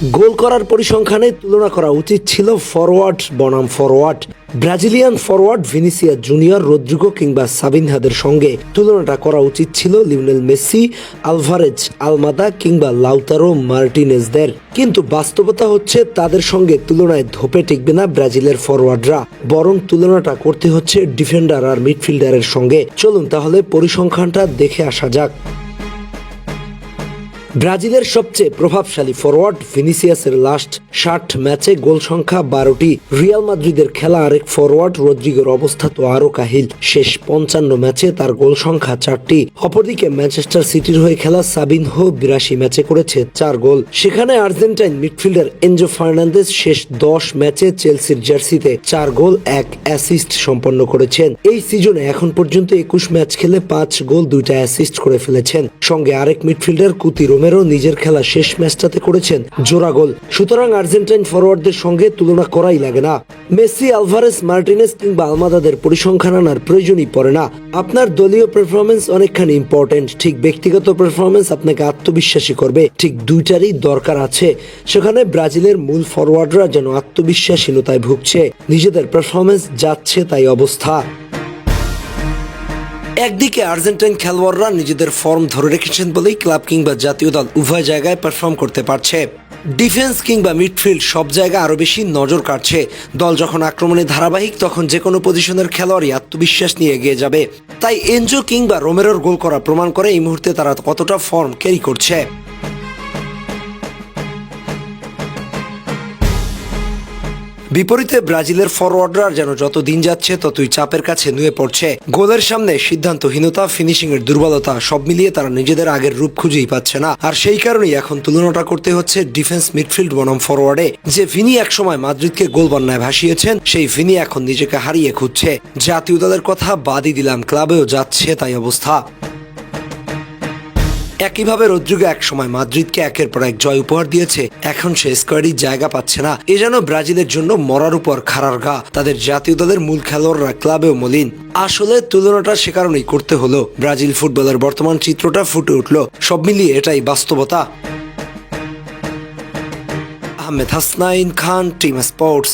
গোল করার পরিসংখ্যানে তুলনা করা উচিত ছিল ফরওয়ার্ড বনাম forward. Brazilian forward Vinicius Junior, Rodrigo কিংবা সাবিনহাদের সঙ্গে তুলনাটা করা উচিত ছিল লিওনেল মেসি, আলভারেজ, আলমাদা কিংবা লাউতারো মার্টিনেজদের। কিন্তু বাস্তবতা হচ্ছে তাদের সঙ্গে তুলনায় ধোপে টিকবে না ব্রাজিলের ফরওয়ার্ডরা, বরং তুলনাটা করতে হচ্ছে ডিফেন্ডার আর মিডফিল্ডারের সঙ্গে। চলুন তাহলে পরিসংখ্যানটা দেখে আসা যাক। ব্রাজিলের সবচেয়ে প্রভাবশালী ফরওয়ার্ড ভিনিসিয়াসের লাস্ট 60 ম্যাচে গোল সংখ্যা 12টি। রিয়াল মাদ্রিদের খেলা আরেক ফরওয়ার্ড রদ্রিগোর অবস্থা তো আরও কাহিল, শেষ 55 ম্যাচে তার গোল সংখ্যা 4টি। অপরদিকে ম্যানচেস্টার সিটির হয়ে খেলা সাবিনহো 82 ম্যাচে করেছে 4 গোল। সেখানে আর্জেন্টাইন মিডফিল্ডার এনজো ফার্নান্দেজ শেষ 10 ম্যাচে চেলসির জার্সিতে 4 গোল 1 অ্যাসিস্ট সম্পন্ন করেছেন। এই সিজনে এখন পর্যন্ত 21 ম্যাচ খেলে 5 গোল 2টা অ্যাসিস্ট করে ফেলেছেন। সঙ্গে আরেক মিডফিল্ডার কুতি রোমেরো নিজের খেলা শেষ ম্যাচটাতে করেছেন জোড়া গোল। সুতরাং আর্জেন্টাইন ফরওয়ার্ডদের সঙ্গে তুলনা করাই লাগে না। মেসি, আলভারেজ, মার্টিনেজ কিংবা আলমাদাদের পরিসংখ্যান আনার প্রয়োজনই পড়ে না। আপনার দলীয় পারফরমেন্স অনেকখানি ইম্পর্টেন্ট, ঠিক ব্যক্তিগত পারফরমেন্স আপনাকে আত্মবিশ্বাসী করবে, ঠিক দুইটারই দরকার আছে। সেখানে ব্রাজিলের মূল ফরওয়ার্ডরা যেন আত্মবিশ্বাসহীনতায় ভুগছে, নিজেদের পারফরমেন্স যাচ্ছে তাই অবস্থা। একদিকে আর্জেন্টাইন খেলোয়াড়রা নিজেদের ফর্ম ধরে রেখেছেন বলেই ক্লাব কিংবা জাতীয় দল উভয় জায়গায় পারফর্ম করতে পারছে। ডিফেন্স কিংবা মিডফিল্ড সব জায়গায় আরও বেশি নজর কাটছে। দল যখন আক্রমণে ধারাবাহিক, তখন যে কোনো পজিশনের খেলোয়াড়ই আত্মবিশ্বাস নিয়ে এগিয়ে যাবে। তাই এনজো কিংবা রোমেরোর গোল করা প্রমাণ করে এই মুহূর্তে তারা কতটা ফর্ম ক্যারি করছে। বিপরীতে ব্রাজিলের ফরওয়ার্ডরা যেন যত দিন যাচ্ছে ততই চাপের কাছে নুয়ে পড়ছে। গোলের সামনে সিদ্ধান্তহীনতা, ফিনিশিং এর দুর্বলতা সব মিলিয়ে তারা নিজেদের আগের রূপ খুঁজেই পাচ্ছে না। আর সেই কারণেই এখন তুলনাটা করতে হচ্ছে ডিফেন্স, মিডফিল্ড বনাম ফরওয়ার্ডে। যে ভিনি একসময় মাদ্রিদকে গোল বন্যায় ভাসিয়েছেন, সেই ভিনি এখন নিজেকে হারিয়ে খুঁজছে। জাতীয় দলের কথা বাদই দিলাম, ক্লাবেও যাচ্ছে তাই অবস্থা। একইভাবে রদ্রিগো একসময় মাদ্রিদকে একের পর এক জয় উপহার দিয়েছে, এখন সে স্কোয়াডে জায়গা পাচ্ছে না। এ যেন ব্রাজিলের জন্য মরার উপর খাড়ার ঘা। তাদের জাতীয় দলের মূল খেলোয়াড়রা ক্লাবেও মলিন। আসলে তুলনাটা সে কারণেই করতে হলো, ব্রাজিল ফুটবলের বর্তমান চিত্রটা ফুটে উঠল। সব মিলিয়ে এটাই বাস্তবতা। আহমেদ হাসনাইন খান, টিম স্পোর্টস।